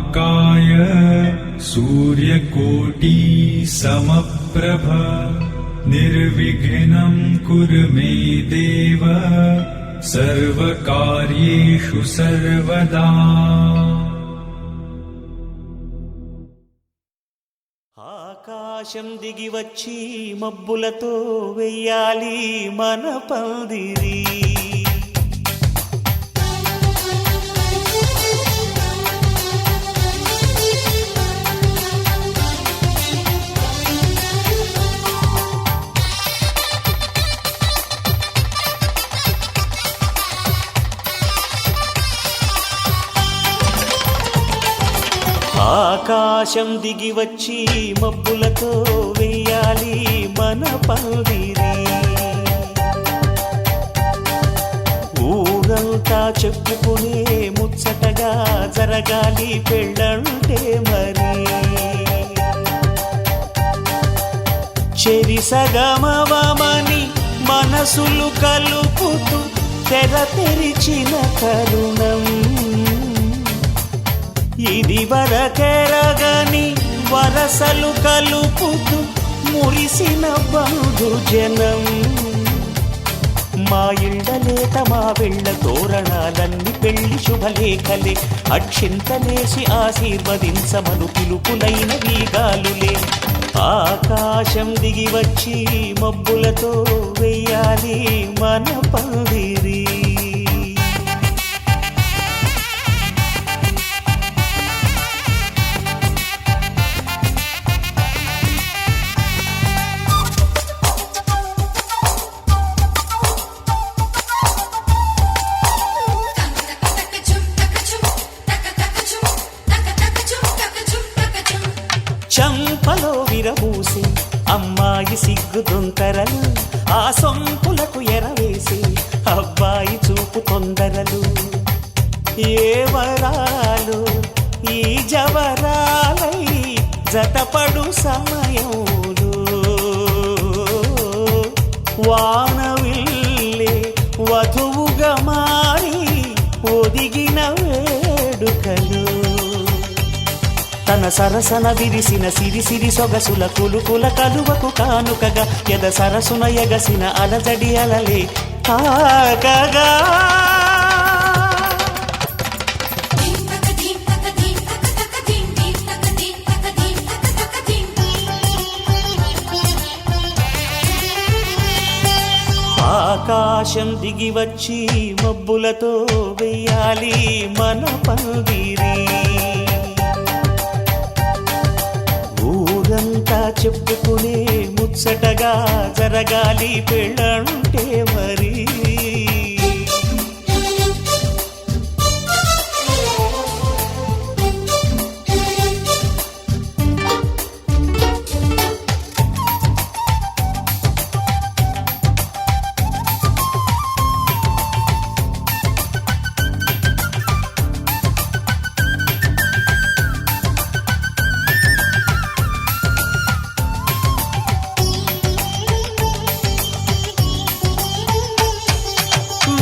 महाकाय सूर्यकोटि समप्रभ निर्विघ्नं कुरु मे देव सर्वकार्येषु सर्वदा। ఆకాశం దిగి వచ్చి మబ్బులతో వెయ్యాలి మన పందిరి. ఆకాశం దిగి వచ్చి మబ్బులతో వెయ్యాలి మన పందిరి. ఊరంతా చెప్పుకునే ముచ్చటగా జరగాలి పెళ్ళంటే మరి. చెరిసగమవమని మనసులు కలుపుతూ తెర తెరిచిన తరుణం ఇది వరకెరగని వరసలు కలుపుతూ మురిసిన బంధుజనం. మా ఇళ్ళలేత మా వెళ్ళ తోరణాలన్నీ పెళ్లి శుభలేఖలే. అక్షింతలేసి ఆశీర్వదించమను పిలుపులైన వీగాలులే. ఆకాశం దిగి వచ్చి మబ్బులతో వెయ్యాలి మన పందిరి. చంపలో విరబూసి అమ్మాయి సిగ్గుదొంతరలు, ఆ సొంపులకు ఎరవేసి అబ్బాయి చూపు తొందరలు. ఏ వరాలు ఈ జవరాలై జతపడు సమయంలో వానవిల్లే వధువుగా మారి ఒదిగిన వేడుకలు. తన సరసన విరిసిన సిరిసిరి సొగసుల కులుకుల కలువకు కానుకగా ఎద సరసున ఎగసిన అలజడి అలలే తాకగా. ఆకాశం దిగి వచ్చి మబ్బులతో వెయ్యాలి మన పందిరి. ఊరంతా చెప్పుకునే ముచ్చటగా జరగాలి పెళ్ళంటే మరి.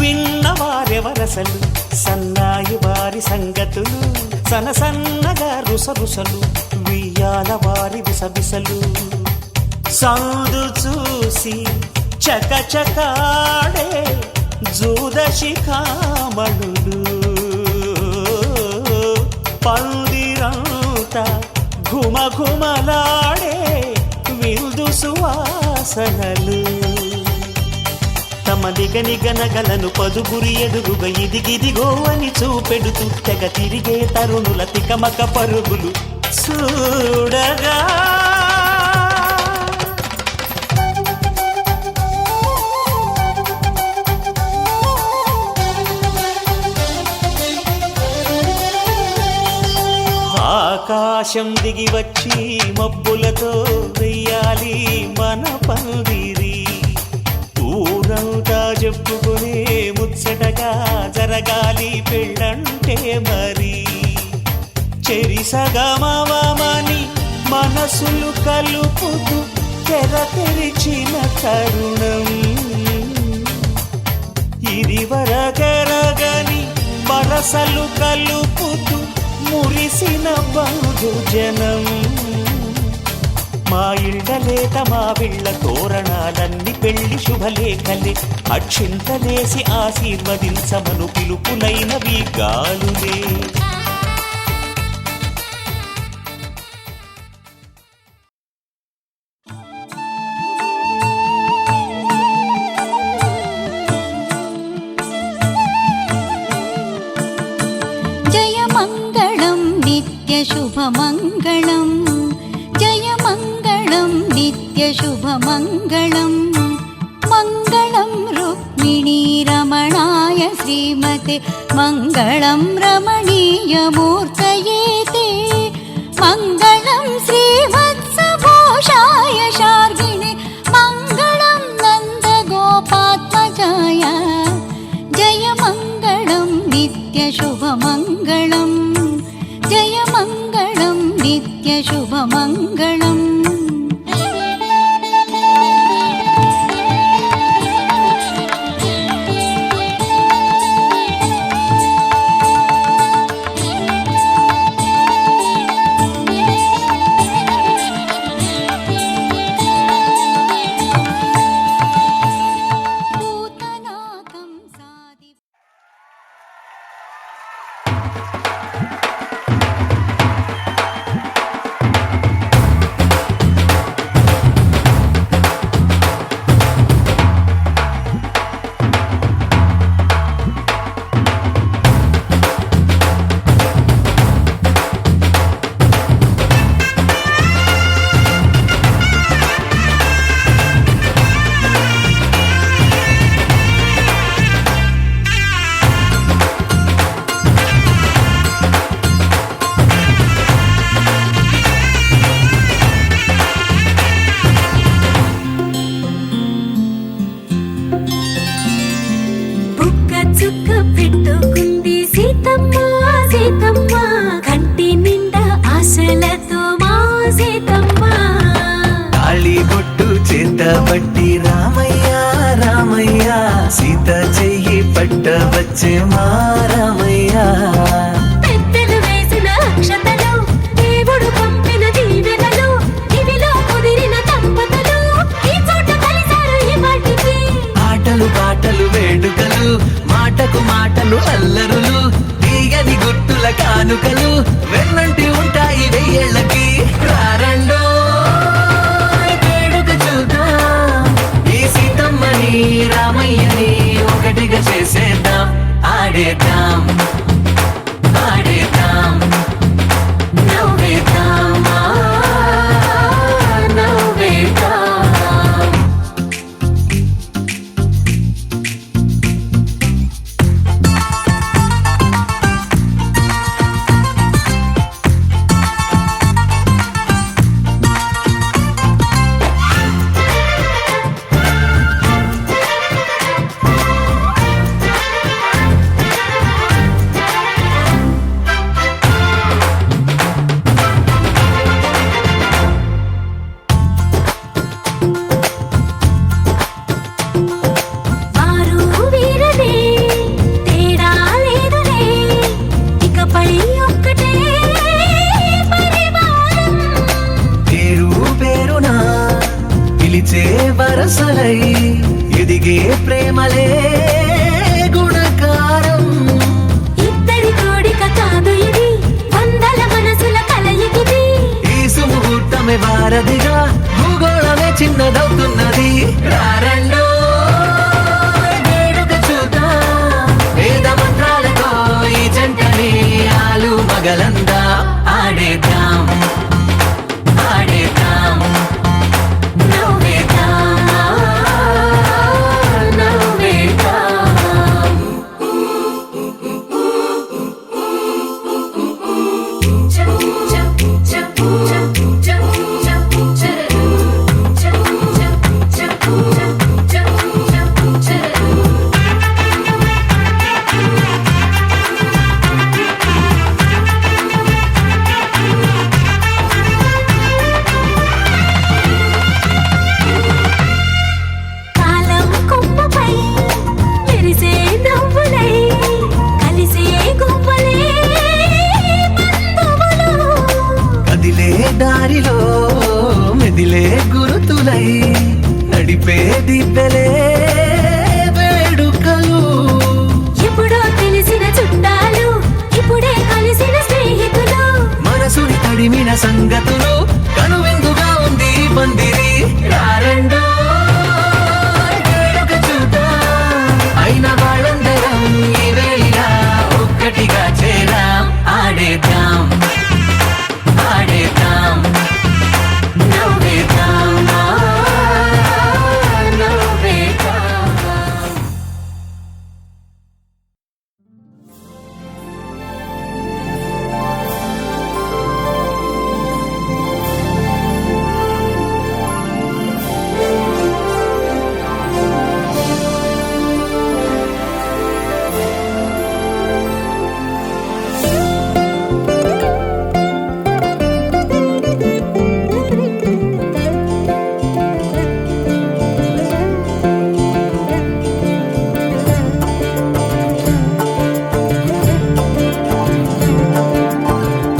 విన్నవారెవరసలు సన్నాయి వారి సంగతులు, సనసన్నగా రుసరుసలు వియ్యాల వారి విసవిసలు. సందు చూసి చకచకాడే జూదశిఖామణులు, పందిరంతా ఘుమఘుమలాడే విందు సువాసనలు. తమ నిగనిగనగలను పదుగురి ఎదురుగా ఇదిగిదిగో అని చూపెడుతూ తెగ తిరిగే తరుణుల తికమక పరుగులు చూడగా. ఆకాశం దిగి వచ్చి మబ్బులతో వెయ్యాలి మన పందిరి. ఊరంతా చెప్పుకునే ముచ్చటగా జరగాలి పెళ్ళంటే మరి. చెరిసగమవమని మనసులు కలుపుతూ తెర తెరిచిన తరుణం ఇది వరకెరగని వరసలు కలుపుతూ మురిసి కలిసిన బంధుజనం. మా ఇళ్ళలేత మా విళ్ళ తోరణాలన్నీ పెళ్లి శుభలేఖలే, అక్షింతలేసి ఆశీర్వదించమను పిలుపులైనవి గాలులే. జయమంగళం నిత్యశుభమంగళం, జయమంగళం నిత్యశుభమంగళం. మంగళం రుక్మిణీ రమణాయ శ్రీమతే, మంగళం రమణీయమూర్తయే తే. మంగళం శ్రీవత్సభూషాయ శార్గిణే, మంగళం నందగోపాత్మజాయ. జయమంగళం నిత్యశుభమంగళం, జయమంగళం నిత్యశుభమంగళం. పట్టి రామయ్య రామయ్య, సీత చెయ్యి పట్టవచ్చే మా రామయ్య. పెద్దలు వేసిన అక్షతలు, దేవుడు పంపిన దీవెనలు, ఇవిలో కుదిరిన దంపతులు ఈ చోట కలిశారు ఈ పాటికి. ఆటలు పాటలు వేడుకలు, మాటకు మాటలు అల్లరులు, తీయని గుర్తుల కానుకలు వెన్నంటి ఉంటాయి వెయ్యేళ్ళకి. రారండో రామయ్యని ఒకటిగా చేసేద్దాం, ఆడేద్దాం ఆడేద్దాం, నవ్వేద్దాం నవ్వేద్దాం. వరసలై ఎదిగే ప్రేమలే గుణకారం. ఇద్దరి కోడిక కాదు ఇది, వందల మనసుల కలయికిది. ఈ సుముహూర్తమే వారధిగా, భూగోళమే చిన్నదవుతున్నది. రారండో వేడుక చూద్దాం, వేద మంత్రాలతో ఈ జంటని ఆలు మగలందా ఆడేద్దాం ఆడేద్దాం. సాక్షులై నడిపే దివ్యలే వేడుకలు. ఎప్పుడో తెలిసిన చుట్టాలు ఇప్పుడే కలిసిన స్నేహితులు, మనసుని తడిమిన సంగతులు కనువిందుగా ఉంది ఈ పందిరి. రారండో వేడుక చూద్దాం, అయిన వాళ్ళందరం ఈ వేళ ఒక్కటిగా చేరాం. ఆడేద్దాం ఆడేద్దాం నవ్వేద్దాం నవ్వేద్దాం.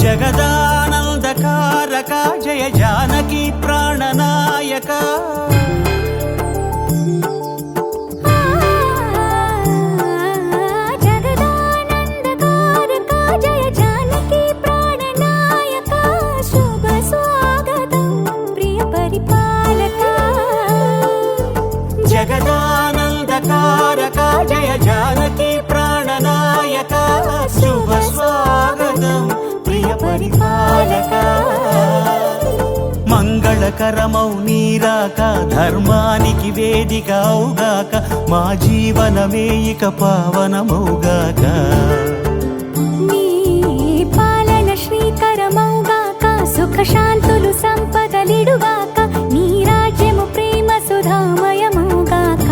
జగదానందకారక జయ జానకి ప్రాణనాయక. జగదానందకారక జయ జానకి ప్రాణనాయక, శుభ స్వాగతం ప్రియ పరిపాలక. జగదానందకారక జయ జానకి ప్రాణనాయక, శుభ స్వాగతం ప్రియ పరిపాలక. మంగళకరమౌ నీరాక ధర్మానికి వేదిక అవుగాక, మా జీవనమే ఇక పావనమౌగాక. నీ పాలన శ్రీకరమౌగాక, సుఖ శాంతులు సంపదలిడుగాక, నీ రాజ్యము ప్రేమ సుధామయమౌగాక.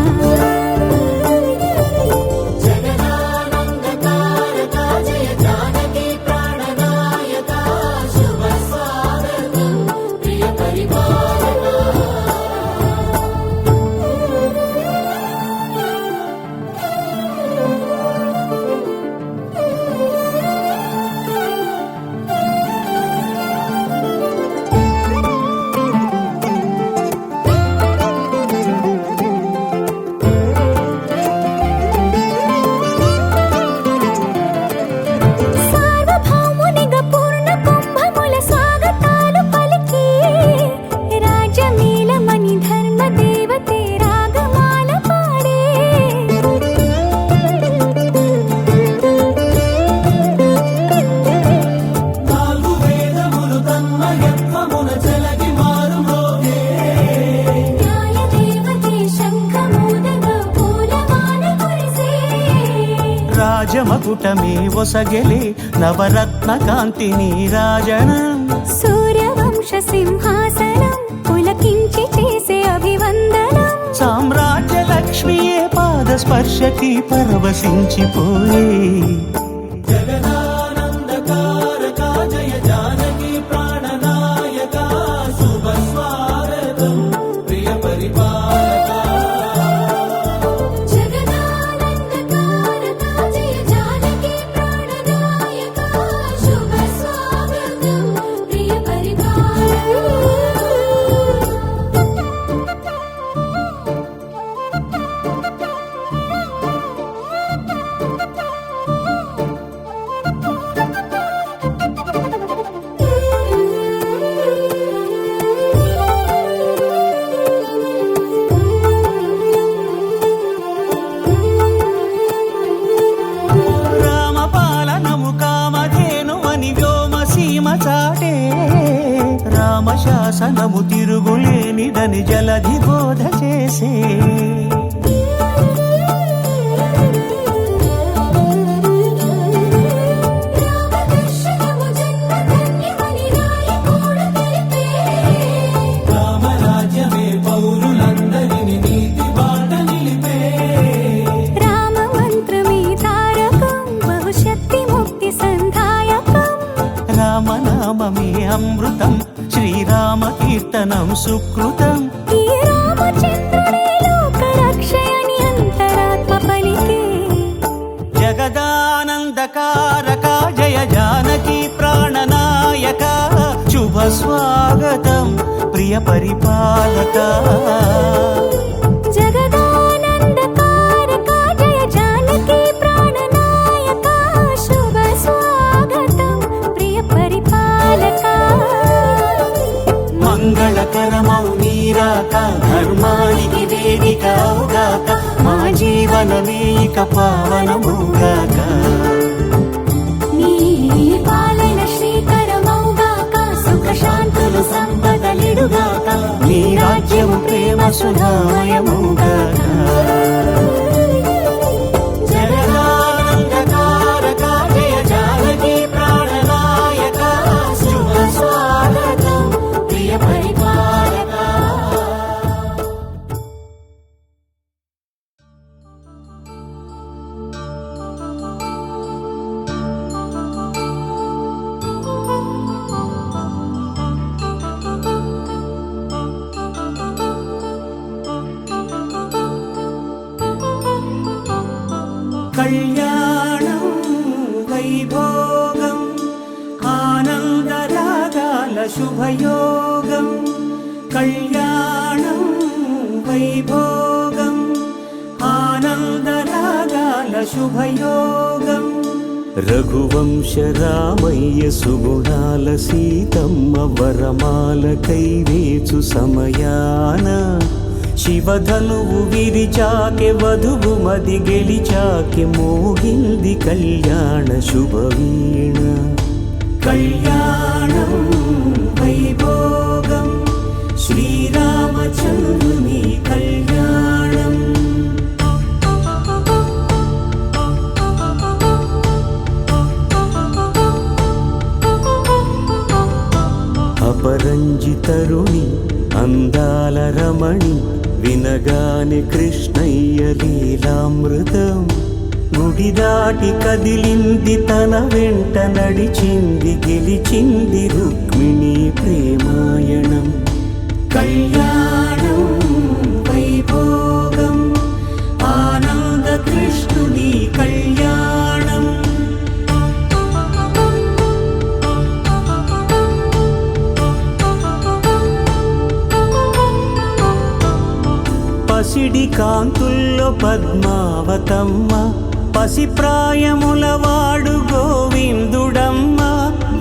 సార్వభౌమునిగా పూర్ణ కుంభముల స్వాగతాలు పలికి, రాజమేళమణి ధర్మ దేవతే రాగమాల పాడే. నాలుగు వేదములు తన్మయత్వమున చెలగి మారుమోగే, న్యాయ దేవతే శంఖమూదగా పూలమాల కురిసే. రాజమకుటమే ఒసగెలే నవరత్న కాంతి నీరాజనం. సూర్యవంశ సింహాసనం పులకించి చేసే అభివందనం. సామ్రాజ్య లక్ష్మియే పాద స్పర్శకి పరవశించిపోయే. జగదానందకారక జయ జానకి ప్రాణనాయక, శుభ స్వాగతం ప్రియ పరిపాలక. జగదానందకారక జయ జానకి ప్రాణనాయక, శుభ స్వాగతం ప్రియ పరిపాలక. రామపాలనము కామధేనువని వ్యోమ సీమ చాటే, రామశాసనము తిరుగులేనిదని జలధి బోధ చేసే. రామదర్శనము జన్మధన్యమని రాయకూడ తెలిపే. రామరాజ్యమే పౌరులందరిని నీతి బాట నిలిపే. రామ మంత్రమే తారకం బహుశక్తి ముక్తి సంధాయకం. రామనామమే అమృతం శ్రీరామ కీర్తనం సుకృతం. ఈ రామచంద్రుడే లోక రక్షయని అంతరాత్మ పలికే. జగదానందకారక జయ జానకి ప్రాణనాయక, శుభ స్వాగతం ప్రియ ప్రియ పరిపాలక జగదానందకారక జయ జానకి ప్రాణనాయక శుభ స్వాగతం ప్రియ పరిపాలక మంగళకరమౌ నీరాక ధర్మానికి వేదిక అవుగాక మా జీవనమే ఇక పావనముగాక నీ పాలన శ్రీకరమౌగాక సుఖ శాంతులు సంపదలిడుగాక నీ రాజ్యము ప్రేమ సుధామయముగాక జగదానందకారక జయ జానకి ప్రాణనాయక శుభ స్వాగతం ప్రియ పరిపాలక కళ్యాణం వైభోగం ఆనందరాగాల శుభయోగం కళ్యాణం వైభోగం ఆనందరాగాల శుభయోగం రఘువంశ రామయ్య సుగుణాల సీతమ్మ వరమాల కైవేచు సమయాన శివధనువు విరిచాకె వధువు మది గెలిచాకె మోగింది కళ్యాణ శుభవీణ కళ్యాణం వైభోగం శ్రీరామచంద్రుని కళ్యాణం అపరంజి తరుణి అందాల రమణి వినగాని కృష్ణయ్య లీలామృతం గుడి దాటి కదిలింది తన వెంట నడిచింది గెలిచింది రుక్మిణి ప్రేమాయణం కళ్యాణం వైభోగం ఆనంద కృష్ణుని కళ్యాణం పసిడి కాంతుల్లో పద్మావతమ్మ పసిప్రాయముల వాడు గోవిందుడమ్మ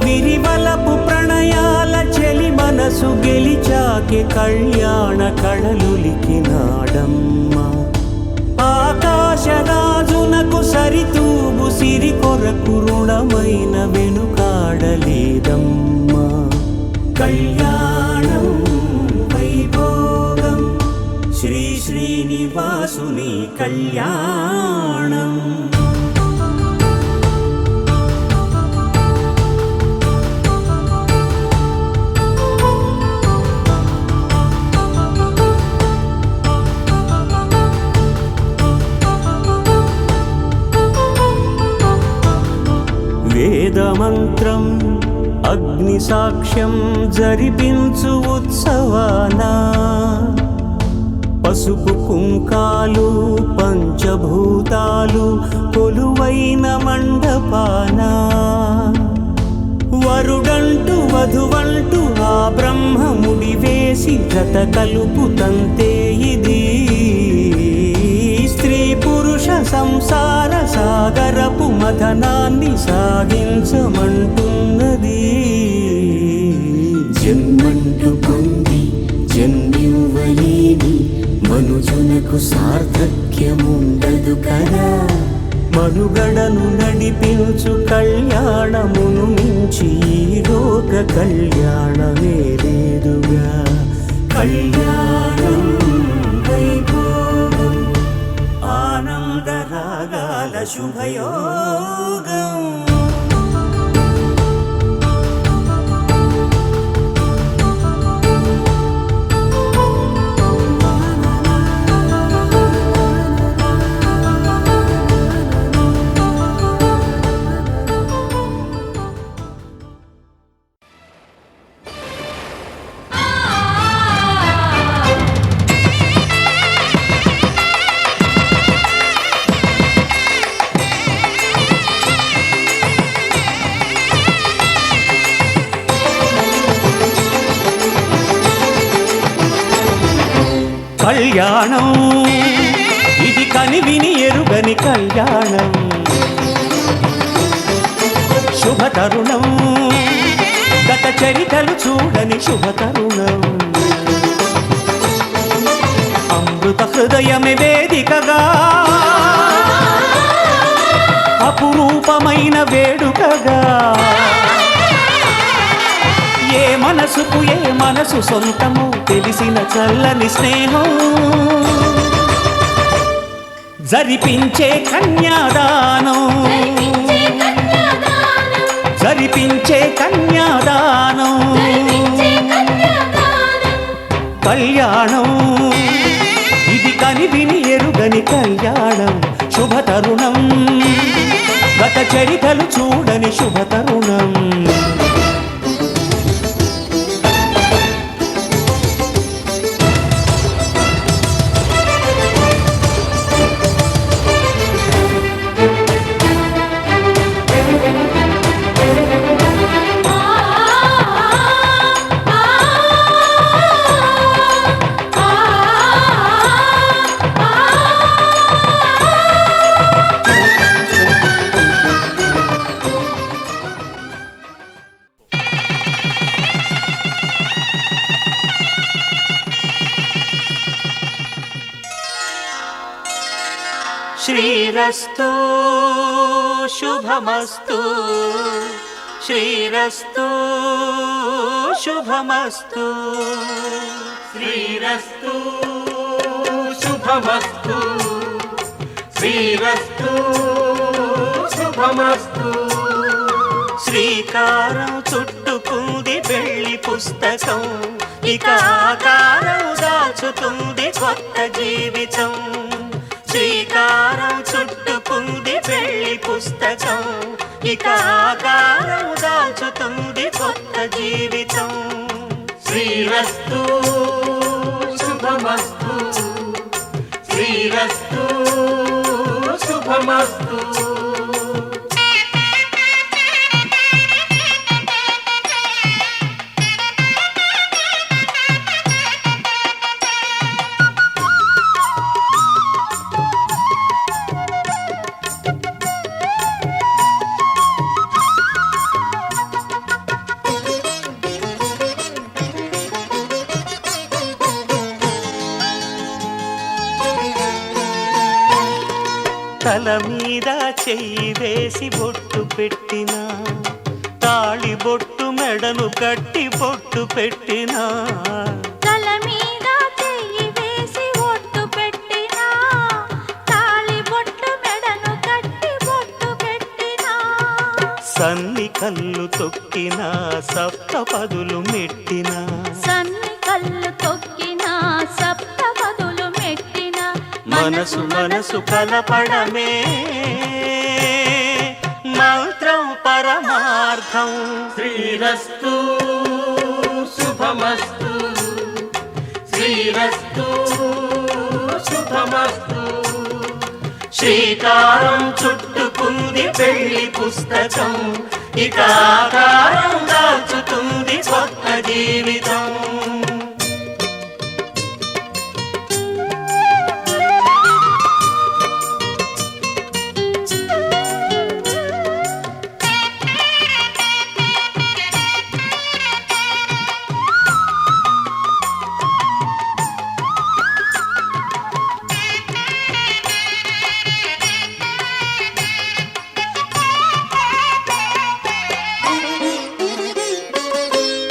విరివలపు ప్రణయాల చెలి మనసు గెలిచాకే కళ్యాణ కళలులికినాడమ్మ ఆకాశరాజునకు సరితూగు సిరి కొరకు రుణమైన వెనుకాడలేదమ్మా కళ్యాణం వైభోగం శ్రీ శ్రీనివాసుని కళ్యాణం వేదమంత్రం అగ్ని సాక్ష్యం జరిపించు ఉత్సవానా పసుపు కుంకాలు పంచభూతాలు కొలువైన మండపాన వరుడంటూ వధువంటూ ఆ బ్రహ్మముడి వేసి జత కలుపుతంతే ఇది స్త్రీ పురుష సంసార సాగరపు మథనాన్ని సాగించమంటున్నది జన్మంటూ పొంది జన్మివ్వలేని మనుజునకు సార్థక్యముండదు కదా మనుగడను నడిపించు కళ్యాణమును మించి ఈ లోక కళ్యాణమే లేదుగా కళ్యాణం వైభోగం ఆనందరాగాల శుభయోగం కళ్యాణం ఇది కనివిని ఎరుగని కళ్యాణం శుభతరుణం గత చరితలు చూడని శుభతరుణం అమృత హృదయమే వేదికగా అపురూపమైన వేడుకగా ఏ మనసుకు ఏ మనసు సొంతము తెలిసిన చల్లని స్నేహం జరిపించే కన్యాదానం జరిపించే కన్యాదానం కళ్యాణం ఇది కనివిని ఎరుగని కళ్యాణం శుభతరుణం గత చరితలు చూడని శుభతరుణం శ్రీరస్తు శుభమస్తు శ్రీరస్తు శుభమస్తు శ్రీరస్తు శుభమస్తు శ్రీరస్తు శుభమస్తు శ్రీకారం చుట్టుకుంది పెళ్లి పుస్తకం ఇక ఆకారం దాచుతుంది కొత్త జీవితం శ్రీకారం చుట్టుకుంది పెళ్లి పుస్తకం ఇక ఆకారం దాచుతుంది కొత్త జీవితం శ్రీరస్తు శుభమస్తు శ్రీరస్తు శుభమస్తు తల మీద చెయ్యి వేసి బొట్టు పెట్టినా తాళి బొట్టు మెడను కట్టి బొట్టు పెట్టినా తల మీద చెయ్యి వేసి ఒట్టు పెట్టినా తాళి బొట్టు మెడను కట్టి బొట్టు పెట్టినా సన్ని కళ్ళు తొక్కినా సప్త పదులు మెట్టినా సన్ని కళ్ళు తొక్కినా సప్త పదులు మెట్టినా మనసు మనసు కలపడమే మంత్రం పరమార్థం శ్రీరస్తు శుభమస్తు శ్రీరస్తు శుభమస్తు శ్రీకారం చుట్టుకుంది పెళ్లి పుస్తకం ఇక ఆకారం దాచుతుంది కొత్త జీవితం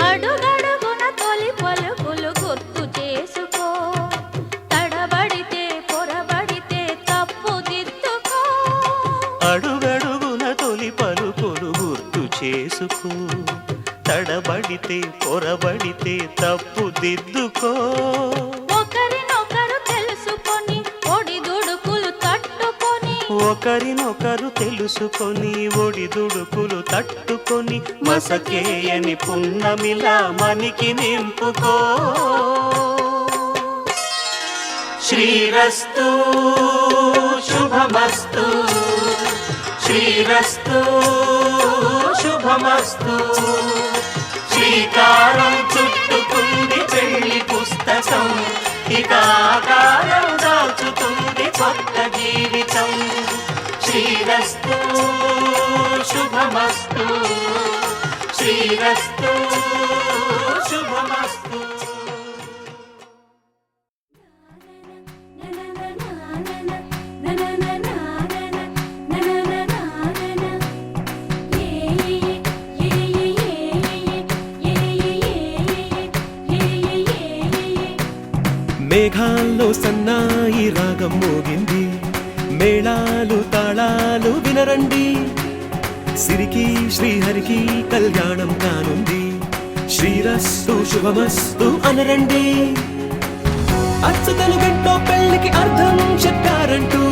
అడుగడుగున తొలి పలుకులు గుర్తు చేసుకో తడబడితే పొరబడితే తప్పు దిద్దుకో అడుగడుగున తొలి పలుకులు గుర్తు చేసుకో తడబడితే పొరబడితే తప్పు దిద్దుకో ఒకరినొకరు తెలుసుకొని ఒడిదుడుకులు తట్టుకొని ఒకరినొకరు తెలుసుకొని ఒడిదుడుకులు తట్టుకొని మసకేయని పున్నమిలా మనికి నింపుకో శ్రీరస్తు శుభమస్తు శ్రీరస్తు శుభమస్తు శ్రీకారం చుట్టుకుంది పెళ్లి పుస్తకం ఇక పులకితాకారం దాల్చుతుంది కొత్త జీవితం. శ్రీరస్తు శుభమస్తు, శ్రీరస్తు శుభమస్తు. మేఘాల్లో సన్నాయి రాగం మోగింది, మేళాలు తాళాలు వినరండి. సిరికి శ్రీహరికి కళ్యాణం కానుంది, శ్రీరస్తు శుభమస్తు అనరండి. అచ్చతలు గంటో పెళ్లికి అర్థం చెప్పారంటూ,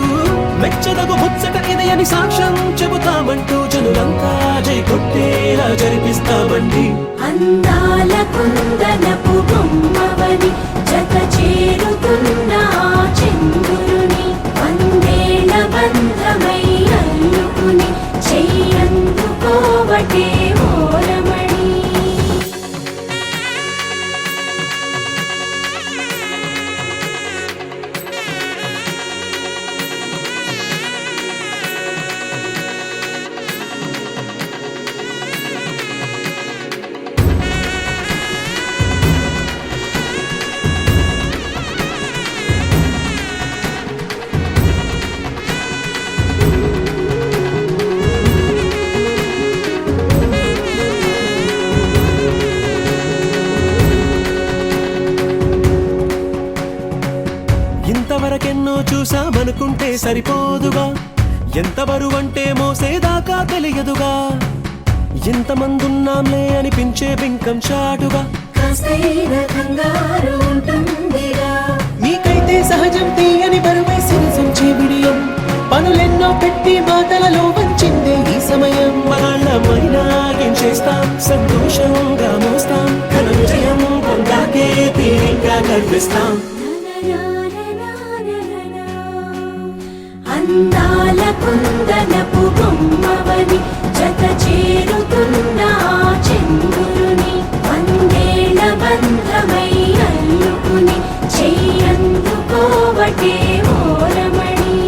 మెచ్చదగు ముచ్చట ఇది అని సాక్ష్యం చెబుతామంటూ, జనులంతా జై కొట్టేలా జరిపిస్తామండి. అందాల కుందనపు బొమ్మవని జత చేరుతున్న చంద్రుని, వందేళ్ల బంధమై అల్లుకుని చెయ్యందుకోవటే ఓరమణి. ఇంతవరకెన్నో చూసామనుకుంటే సరిపోదుగా, ఎంత బరువంటే మోసేదాకా తెలియదుగా. ఇంతమందున్నాంలే అనిపించే బింకం చాటుగా, కాస్తైన కంగారు ఉంటుందిగా. మీకైతే సహజం తీయని బరువై సిరసించే బిడియం, పనులెన్నో పెట్టి మాటలలో వంచిందే ఈ సమయం. వాళ్ళమైనా ఏం చేస్తాం, సంతోషంగా మోస్తాం, ఘన విజయం పొందాకే తీరిగ్గా కనిపిస్తాం. అందాల కుందనపు బొమ్మవని జత చేరుతున్న చంద్రుని, వందేళ్ల బంధమై అల్లుకుని చెయ్యందుకోవటే ఓరమణి.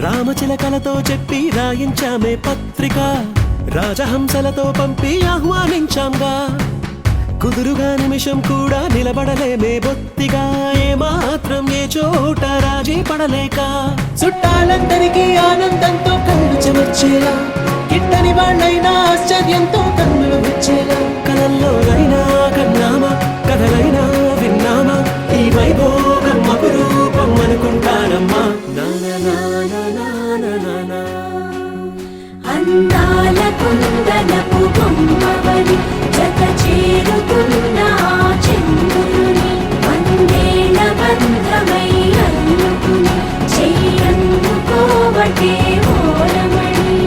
రామచిలకలతో చెప్పి రాయించామే పత్రిక, రాజహంసలతో పంపి ఆహ్వానించాంగా. కుదురుగా నిమిషం కూడా నిలబడలేమే బొత్తిగా, ఏమాత్రం ఏ చోట రాజీ పడలేక. చుట్టాలందరికీ ఆనందంతో కళ్ళు చెమర్చేలా, గిట్టని వాళ్ళైనా ఆశ్చర్యంతో కన్నులు వచ్చేలా. కలల్లోనైనా కన్నామా, కథలైనా విన్నామా, ఈ వైభోగం అపురూపం అనుకుంటానమ్మా. అందాల కుందనపు బొమ్మవని జత చేరుతున్న చంద్రుని, వందేళ్ల బంధమై అల్లుకుని చెయ్యందుకోవటే ఓరమణి.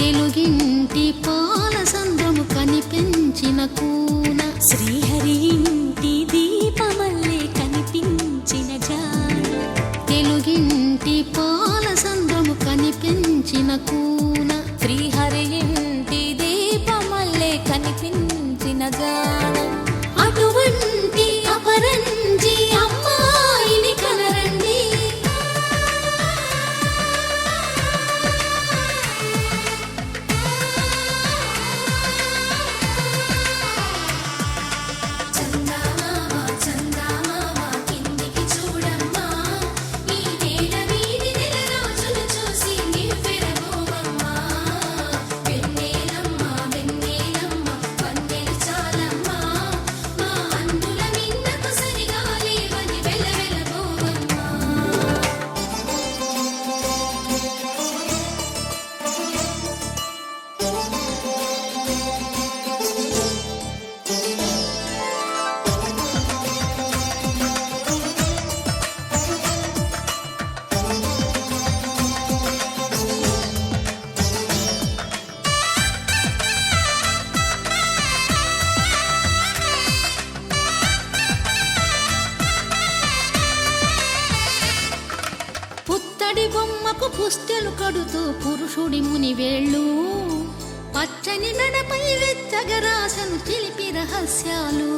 తెలుగింటి పాల సంద్రము కనిపించిన కూన శ్రీహరి ఇంటి దీపమల్లే కనిపించిన జాన తెలుగింటి పాల సంద్రము కనిపించిన కూన శ్రీహరి ఇంటి దీపమల్లే కనిపించిన జాన అటువంటి అపరంజి అమ్మాయిని కనరండి పుత్తడి బొమ్మకు పుస్తెలు కడుతూ పురుషుడి ముని వేళ్ళు పచ్చని నడపై వెచ్చగరాసను చిలిపి రహస్యాలు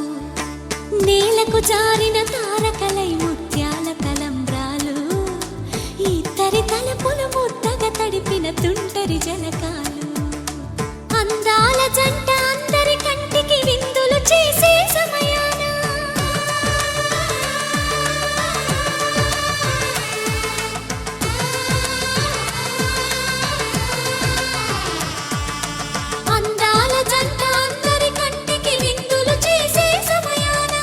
నేలకు జారిన తారకలై ముత్యాల తలంబ్రాలు ఇద్దరి తలపులు ముద్దగా తడిపిన తుంటరి జలకాలు అందాల జంట అందరి కంటికి విందులు చేసే సమయాన అందాల జంట అందరి కంటికి విందులు చేసే సమయాన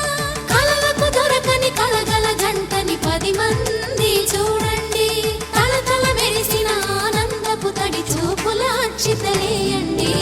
కలలకు దొరకని కలగల జంటని 10 మంది చూడండి తలతల మెరిసిన ఆనందపు తడి చూపుల అక్షితలేయండి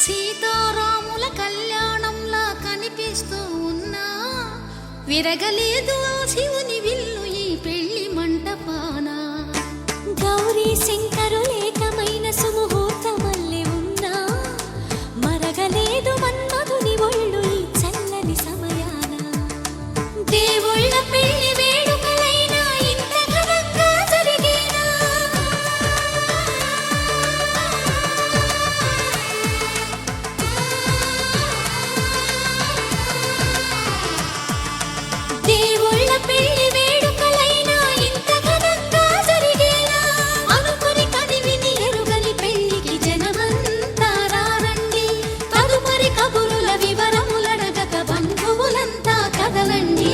సీతారాముల కళ్యాణంలా కనిపిస్తూ ఉన్నా విరగలేదు ఆ శివుని విల్లు ఈ పెళ్లి మంటపాన గౌరీ శంకరులేకమైన సుముహూర్తమల్లె ఉన్నా మరగలేదు మన్మధుని ఒళ్ళు ఈ చల్లని సమయాన దేవుళ్ళ పెళ్లి వేడుకలైనా ఇంత ఘనంగా జరిగేనా దేవుళ్ళ పెళ్లి వేడుకలైనా ఇంత ఘనంగా జరిగేనా అనుకుని కదివిని ఎరుగని పెళ్లికి జనమంతా రారండి తదుపరి కబురుల వివరములడగక బంధువులంతా కదలండి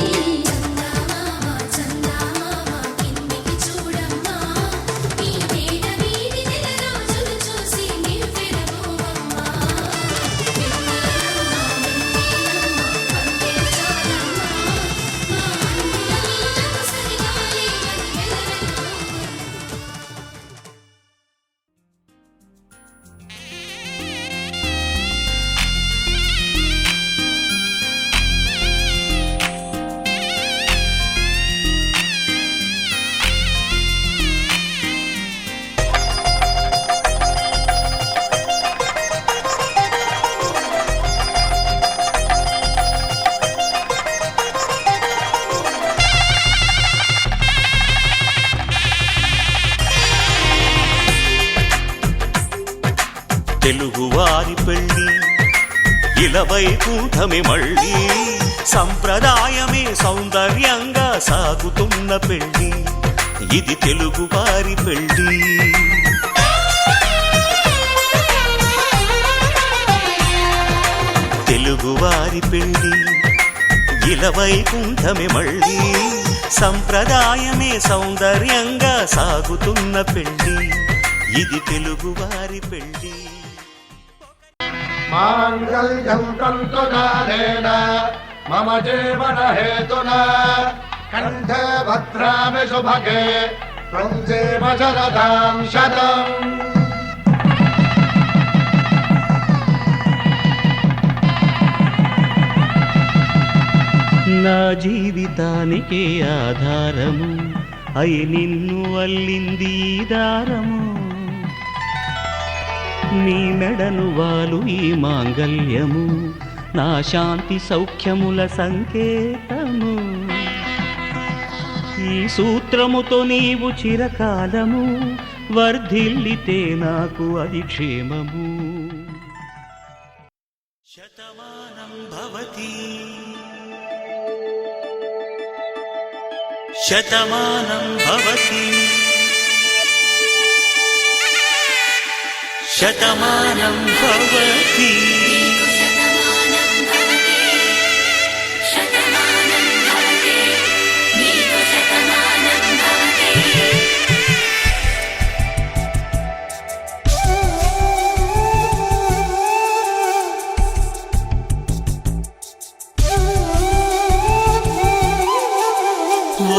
తెలుగువారి పెళ్ళి ఇలవై కూటమి మళ్ళీ సంప్రదాయమే సౌందర్యంగా సాగుతున్న పెళ్ళి ఇది తెలుగువారి పెళ్ళి తెలుగువారి పెళ్ళి ఇలవైకుంఠమే మళ్ళీ సంప్రదాయమే సౌందర్యంగా సాగుతున్న పెళ్ళి ఇది తెలుగువారి పెళ్ళి మాంగళ్యం తంతునానేన మమ జీవన హేతునా కంఠే భద్రామి శుభగే త్వం జీవ శరదాం శతం. నా జీవితానికి ఆధారము అయి నిన్ను అల్లింది ఈ దారము నీ మెడను వాలు ఈ మాంగల్యము నా శాంతి సౌఖ్యముల సంకేతము ఈ సూత్రముతో నీవు చిరకాలము వర్ధిల్లితే నాకు అది క్షేమము. శతమానం భవతి శతమానం భవతి శతమానం భవతి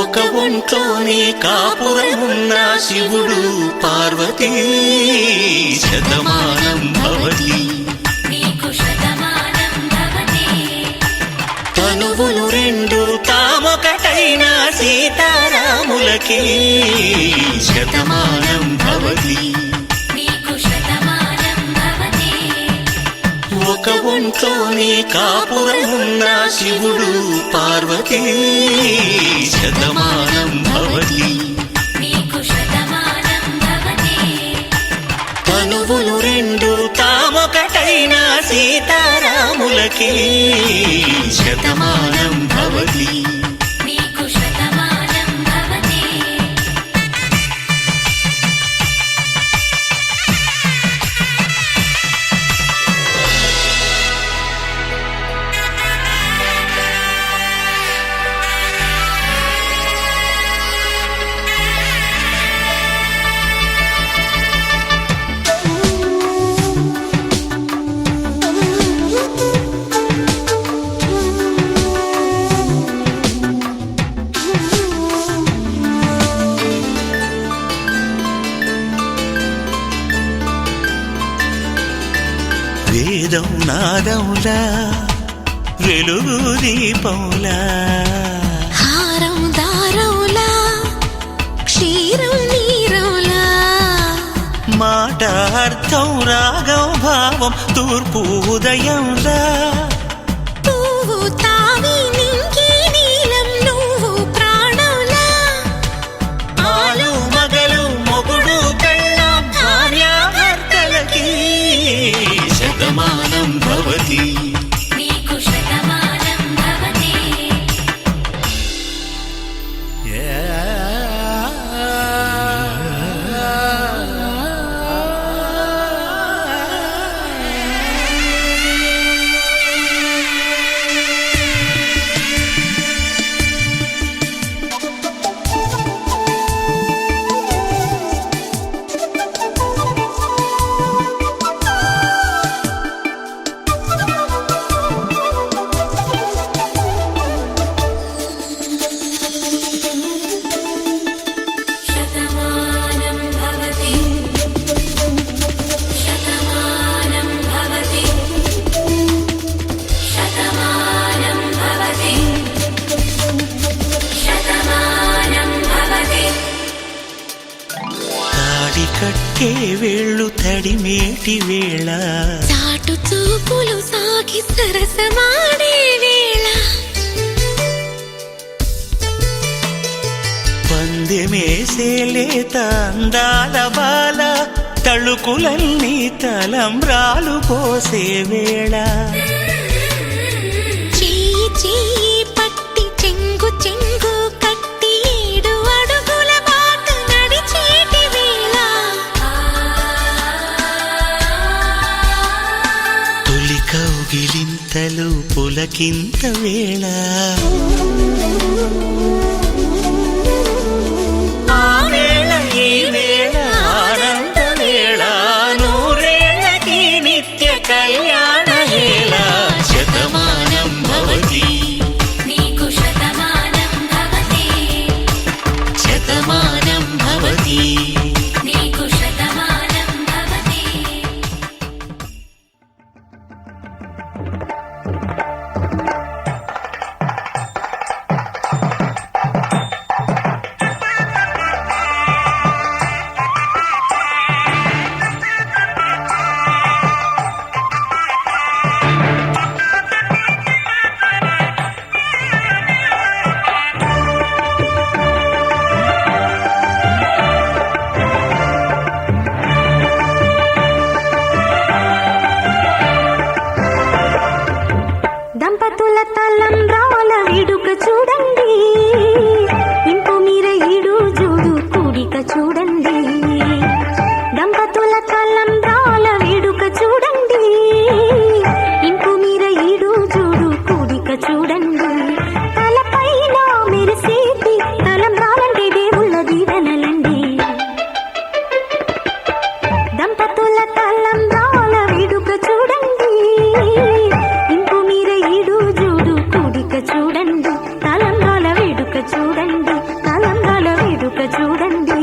ఒక ఒంట్లోనే కాపురమున్న శివుడు పార్వతీ శతమానం భవతి తనువులు రెండు తామొకటైన సీతారాములకి శతమానం భవతి ఒక ఒంట్లోనే కాపురమున్న శివుడు పార్వతీ శతమానం భవతి తనువులు రెండు తామొకటైన సీతారాములకి శతమానం భవతి వేదం నాదములా వెలుగు దీపంలా హారం దారంలా క్షీరం నీరంలా మాట అర్థం రాగం భావం తూర్పు ఉదయంలా పువ్వు తావి నింగి నీలం నువ్వు ప్రాణంలా ఆలు మగలు మొగుడు పెళ్ళాం భార్యాభర్తలకి శతమానం భవతి కట్టే వేళ్ళు తడిమేటి వేళ చాటు చూపులు సాగి సరసమాడే వేళ పందెమేసే లేత అందాల బాల తళుకులన్నీ తలంబ్రాలు పోసే వేళ చెయ్యి చెయ్యి పట్టి చెంగు చెంగు కట్టి 7 అడుగుల బాట నడిచేటి వేళ తొలి కౌగిలింతలు పులకింత వేళ ఆ వేళ ఈ వేళ ఆనంద వేళ నూరేళ్ళకి నిత్య కళ్యాణ వేళ శతమానం భవతి నీకు శతమానం భవతి శతమానం భవతి నీకు శతమానం భవతి దంపతుల తలంబ్రాల వేడుక చూడండి, ఇంపు మీర ఈడు జోడు కూడిక చూడండి. దంపతుల తలంబ్రాల వేడుక చూడండి, ఇంపు మీర ఈడు జోడు కూడిక చూడండి. తలపైన మెరిసేటి తలంబ్రాలంటే దేవుళ్ళ దీవెనలండి. దంపతుల తలంబ్రాల వేడుక చూడండి, ఇంపు మీర ఈడు జోడు కూడిక చూడండి. తలంబ్రాల వేడుక చూడండి, తలంబ్రాల వేడుక చూడండి.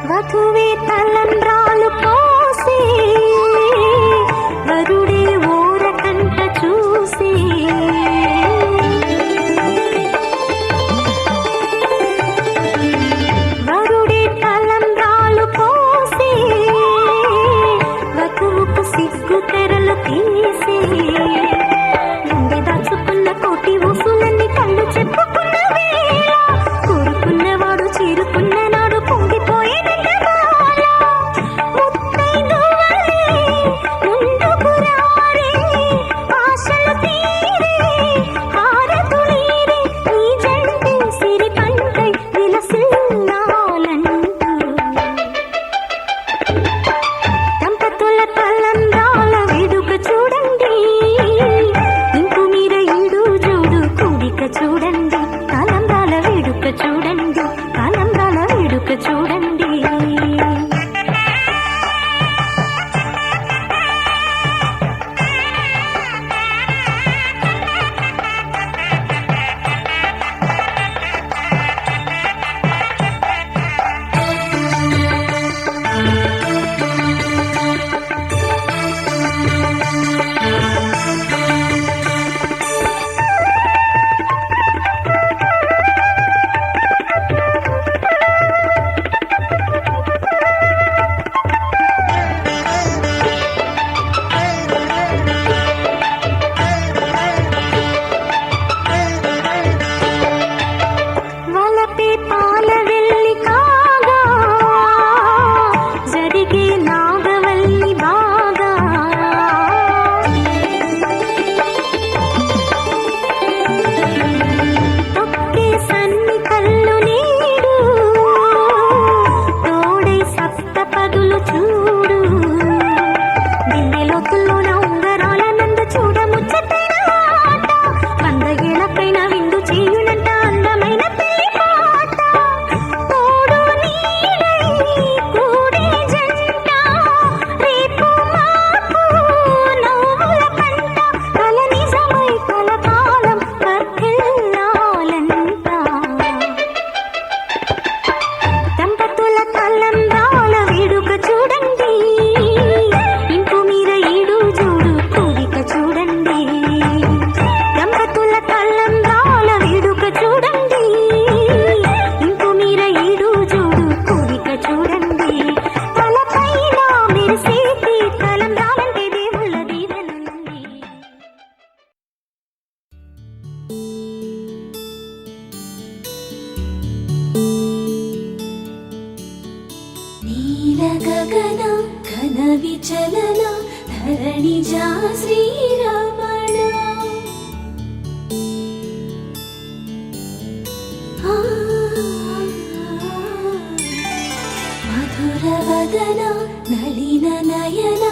వధువే తలంబ్రాలు పోసి వరుడే ఓరకంట చూసి వరుడే తలంబ్రాలు పోసి వధువుకు సిగ్గు తెరలు తీసి గుండె దాచుకున్న కోటి ఊసులన్నీ కళ్ళు చెప్పుకున్న వేళ కోరుకున్నవాడు చేరుకున్న నాడు పొంగిపోయేది దంపతుల తలంబ్రాల వేడుక చూడండి, ఇంపు మీర ఈడు జోడు కూడిక చూడండి. తలంబ్రాల వేడుక చూడండి, తలంబ్రాల వేడుక చూడండి. వలపే పాల వెళ్ళి కాగా జరిగే నాగవల్లి బాగా తొక్కే సన్ని కళ్ళు నీడు తోడై సప్త పదులు చూడు దిన్నెలోతుల్లోన ఉంగరాల నందు చూడ ముచ్చటైన ఆట 100 ఏళ్లకైన విందు చేయునంట అందమైన పెళ్లి పాట. తోడు నీడై కూడే జంట రేపు మాపు నవ్వుల పంట కల నిజమై కలకాలం వర్ధిల్లాలంట. దంపతుల తలంబ్రాల వేడుక చూడండి, గగన ఘన విచలన ధరణిజా శ్రీరమణ మధుర వదన నళిన నయన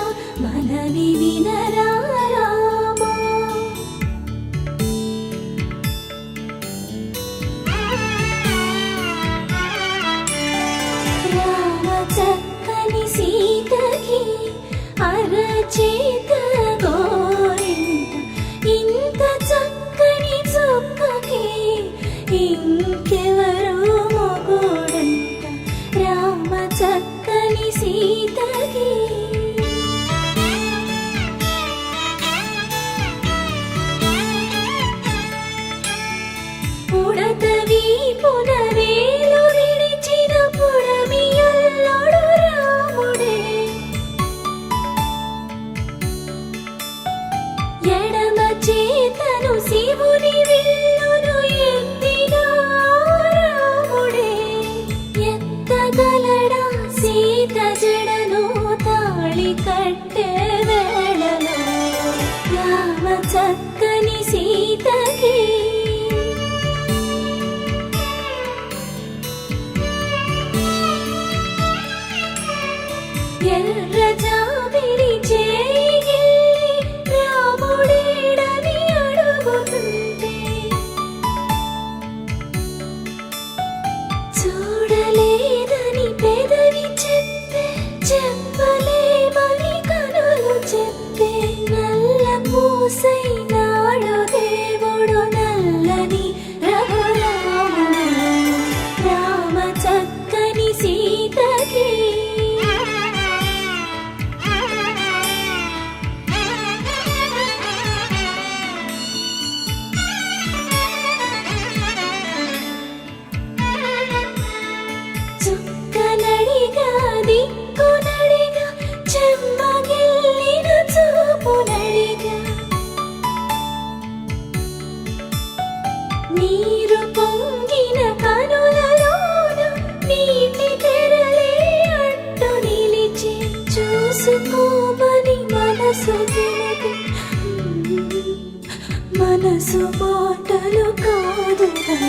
మనవి వినరా రామా రామ చక్కని సీతకి అరచేత గోరింట ఇంత చక్కని చుక్కకి ఇంకెవరో మొగుడంట రామ చక్కని సీతకి పుడత వీపున వేలు విడిచిన పుడమియల్లుడు రాముడే ఎడమ చేతను శివుని విల్లును ఎత్తిన రాముడే ఎత్తగలడా సీత జడను తాళి కట్టే వేళలో రామ చక్కని సీతకి ఎర్ర జాబిలి చేయి రాముడేడని అడుగుతుంటే చూడలేదని పెదవి చెప్పే చెప్పలేమని కనులు చెప్పే నల్ల పూసై నాడు దేవుడు నల్లని రఘురాముడు రామ చక్కని సీతకి చుక్కనడిగా దిక్కునడిగా చెమ్మగిల్లిన చూపునడిగా నీరు పొంగిన కనులలోన నీటి తెరలే అడ్డు నిలిచి చూసుకోమని మనసు తెలిపి మనసు మాటలు కాదుగా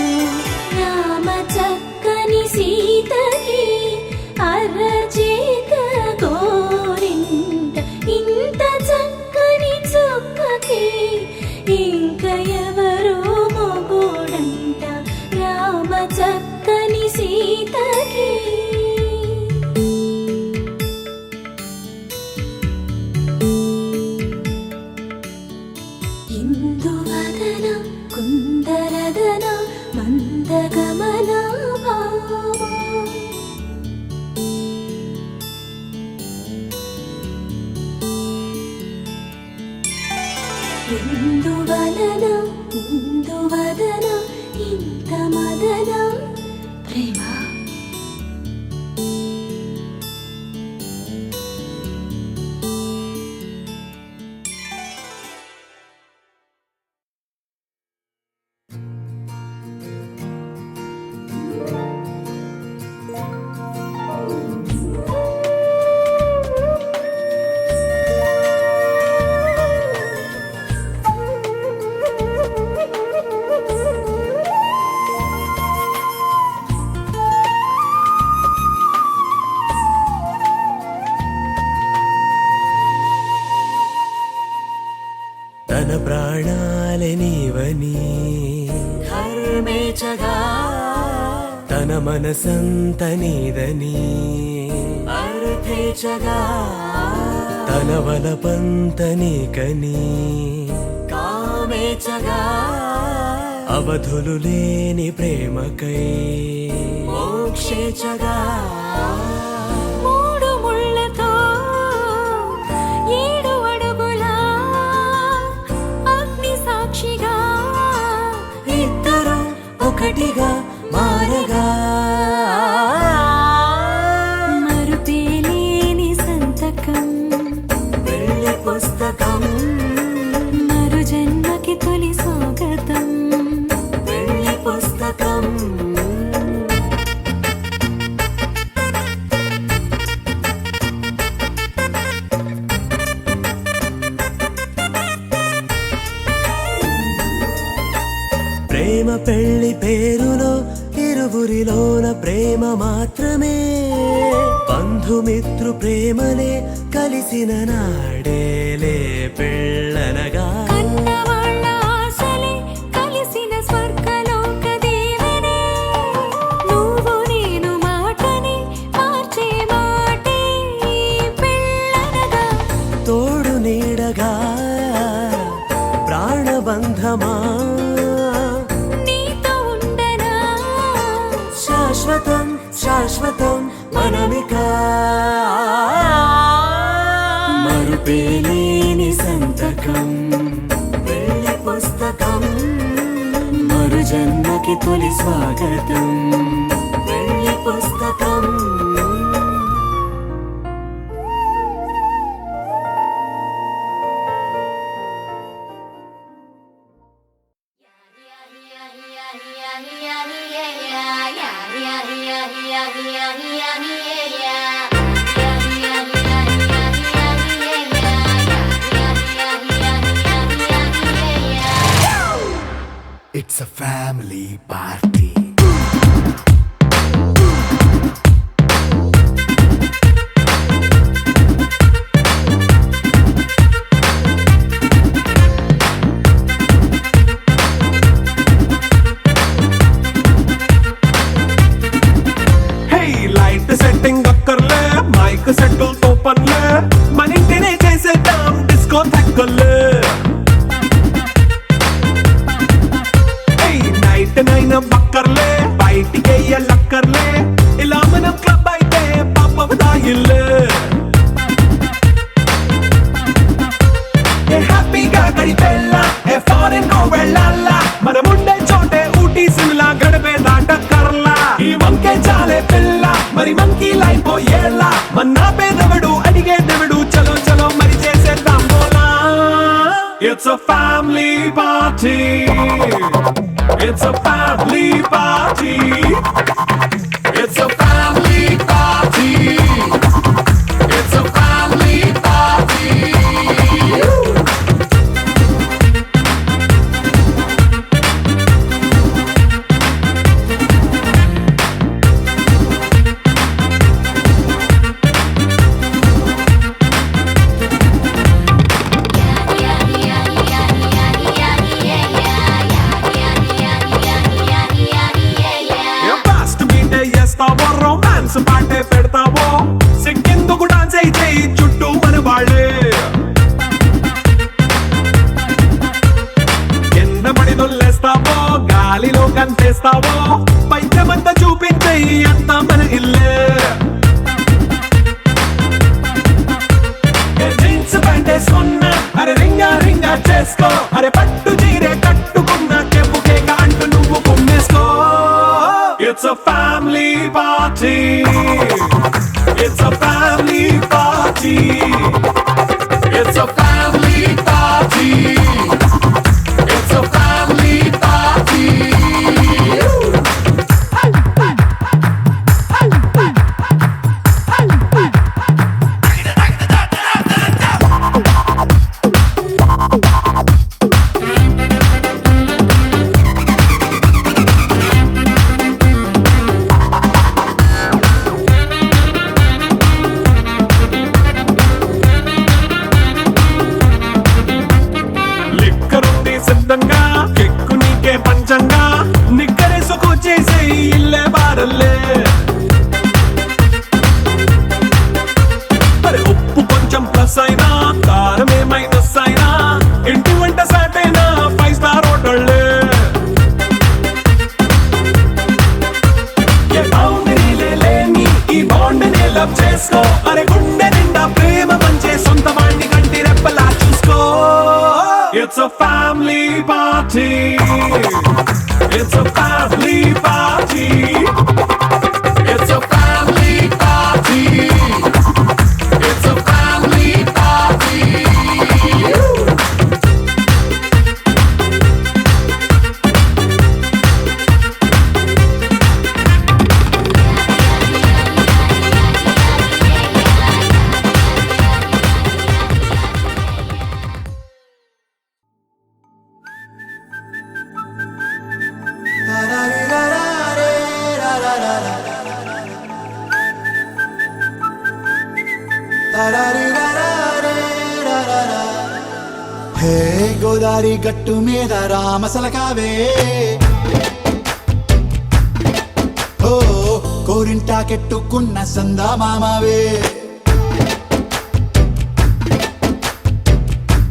రామ చక్కని సీతకి అరచేత గోరింట ఇంత చక్కని చుక్కకి ఇంక ఎవరో మొగుడంట రామ చక్కని సీతకి ఇందువదన కుందరదన మందగమన భామా ఇందువలన ఇందువదన ఇంత మదన ప్రేమ తన ప్రాణాలే నీవని ధర్మేచగా తన మనసంత నీదని అర్థేచగా తన వలపంత నీకని కామేచగా అవధులు లేని ప్రేమకై మోక్షేచగా మూడు ముళ్ళతో 7 అడుగుల అగ్ని సాక్షిగా ఇద్దరు ఒకటిగా మారగా మరుపేలేని సంతకం వెళ్ళి పుస్తకం మరు జన్మకి తొలి స్వాగతం వెళ్ళి పుస్తకం పెళ్లి పేరులో ఇరువురిలోన ప్రేమ మాత్రమే బంధుమిత్రు ప్రేమలే కలిసిన నాడేలే పెళ్ళనగా కన్నవాళ్ళ ఆశలే కలిసిన స్వర్గలోక దీవెనే నువ్వు నేను మాటని మార్చే మాటే పెళ్ళనగా తోడు నీడగా ప్రాణబంధమా నీతో ఉండనా శాశ్వతం శాశ్వతం మనమిక మరుపేలేని సంతకం పెళ్లి పుస్తకం మరు జన్మకి తొలి స్వాగతం పెళ్లి పుస్తకం It's a family party. Light setting అక్కర్లే మైక్ సెట్టుల్ తో పనులే మన ఇంటినే చేసేద్దాం డిస్కో థక్కర్లే నైట్ నైన్ బక్కర్లే బయటికి లక్కర్లే ఇలా మనం క్లబ్ అయితే పాపదాయిల్లే హ్యాపీగా గడిపెళ్ళ ఏ ఫారెన్ కో వెళ్ళాల మనముండే చోటే ఊటీ సిమ్లా గడిపే దాటక్కర్లా ఈ వంకే చాలే పిల్ల మరి మంకీ లైపోయేళ్ళ మన్నా పేదవడు అడిగేదెవడు చలో చలో మరి చేసేద్దాం బోలా it's a family party. It's a family party. It's a family party. It's a family party. Romance పాటే పెడతావో సిక్కిందుకు డాన్స్ అయితే చుట్టూ మన వాళ్ళే కింద పడి దొల్లేస్తావో గాలిలో కంటేస్తావో పైకమంతా చూపించే అంతా మన ఇల్లే జీన్స్ ప్యాంట్ వేసుకున్నా అరే రింగా రింగా చేసుకో అరే పట్టు చీరే కట్టుకున్న కెప్పు కేక అంటూ నువ్వు కుమ్మేసుకో It's a family party. It's a family party. It's a family party. It's a family party. సిద్ధంగా కెక్కు నీకే పంచంగా నిక్కరేసుకు చేసే ఇల్లే బారల్లే అరే ఉప్పు కొంచెం ప్లస్ అయినా కారమే మైనస్ అయినా ఇంటి వంట సాటైనా 5 స్టార్ హోటళ్ళే ఏ బౌండరీలే లేని ఈ బాండ్ని లవ్ చేసుకో అరే గుండె నిండా ప్రేమ పంచే సొంత వాణ్ణి కంటి రెప్పలా చూసుకో It's a family party. It's a family party. It's a family party. It's a family party. హే గోదారి గట్టు మీద రామసలకావే ఓ కోరింటా కెట్టుకున్న సందా మామావే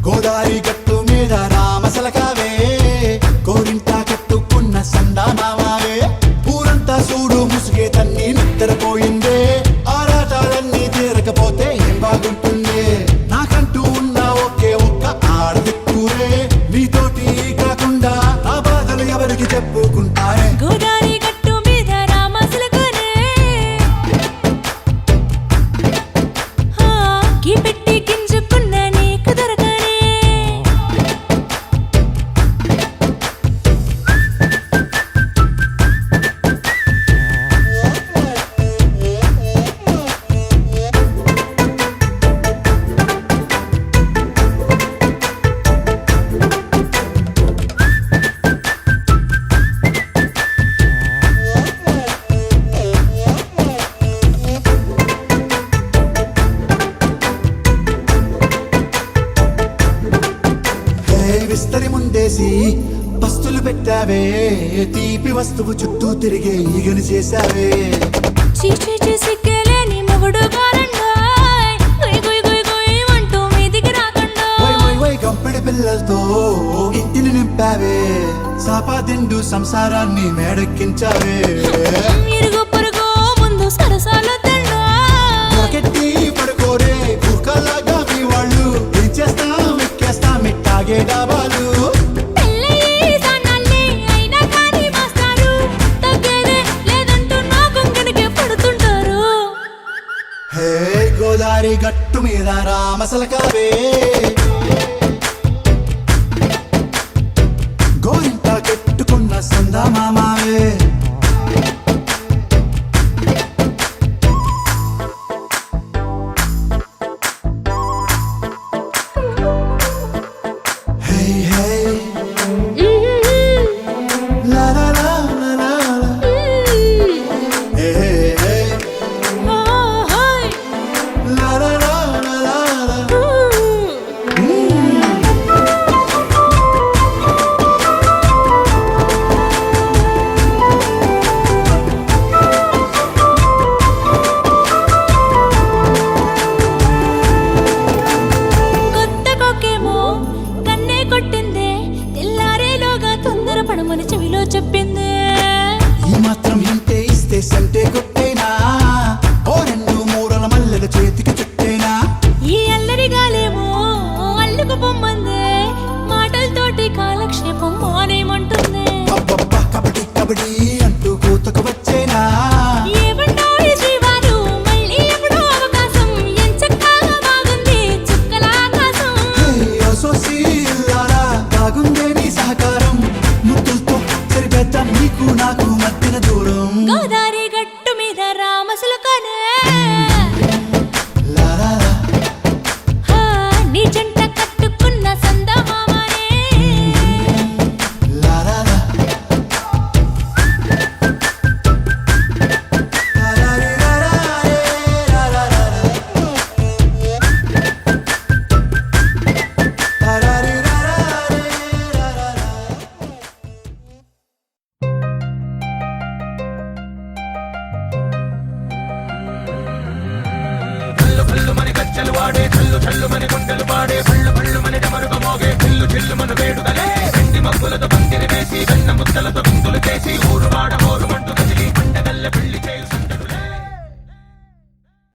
గోదారి గట్టు మీద రామసలకావే కోరింటా కెట్టుకున్న సందా మామావే ఊరంతా చూడు ముసుగే తన్ని నిద్రపోయిందే ఆరాటాలన్నీ తీరకపోతే ఏం బాగుంటుందే నాకంటూ ఉన్న ఒకే ఒక్క ఆడదిక్కురే నీతోటి కాకుండా ఆ బాధలు ఎవరికి చెప్పుకుంటారే గోదారి గట్టు మీద రామసలకనే కీ పెట్టి గింజుకున్న నీకు దొరకనే హే విస్తరి ముందేసి బస్తులు పెట్టావే తీపి వస్తువు చుట్టూ తిరిగే ఈగని చేశావే చీచీ సిగ్గలేని మొగుడు గారండాయ్ గుయ్ గుయ్ గుయ్ గుయ్ అంటూ మీదికి రాకుండా వై వై వై గంపెడి పిల్లలతో ఇంటిని నింపావే సాపాదిండు సంసారాన్ని మేడెక్కించావే ఇరుగు పొరుగు ముందు సరసాలు తిన్నా దొరకెట్టి పడుకోరే కుక్కలాగా మీ వాళ్ళు ఏం చేస్తాం ఎక్కేస్తాం ఇట్టాగే డాబాలు పెళ్ళయి సానాళ్ళే అయినా కానీ మాస్తారు తగ్గేదే లేదంటూ నా కొంగడికే పడుతుంటారు హే గోదారి గట్టు మీద రామసలకావే గోరింట కెట్టుకున్న సందా మామావే హే హే లా లా లా లా లా లా. హే హే హే లా లా లా లా లా లా. కొత్త కొక్కేమో కన్నే కొట్టిందే తెల్లారేలోగా తొందర పడమని చెవిలో చెప్పిందే ఈ మాత్రం హింటే ఇస్తే సంటే కొట్టేనా ఓ రెండు మూరల మల్లెల చేతికి చుట్టేనా ఈ అల్లరి గాలేమో అల్లుకు పొమ్మందే మాటలతోటి కాలక్షేపం మానేమంటుందే అబ్బబ్బా కబడ్డీ కబడ్డీ అంటూ కూతకు వచ్చేనా ఏమంటారు శ్రీవారు మళ్ళీ ఎప్పుడో అవకాశం ఎంచక్కా బాగుంది చుక్కల ఆకాశం హే ఓ సోసి ఇల్లారా బాగుందే నీ సహకారం ముద్దులతో సరిపెద్దాం నీకు నాకు మధ్యన దూరం గోదారి గట్టు మీద రామసులకనే లా లా లా. నీ జంట కట్టుకున్న సందమామనే లా లా లా. లా లా రే లా లా రే లా లా లా లా. లా లా రే లా లా రే లా లా లా. పందిరి వేసి వెన్న ముద్దలతో విందులు చేసి ఊరు వాడ మోరు మంటు కదిలి పంటగల్లె పెళ్లి చేసి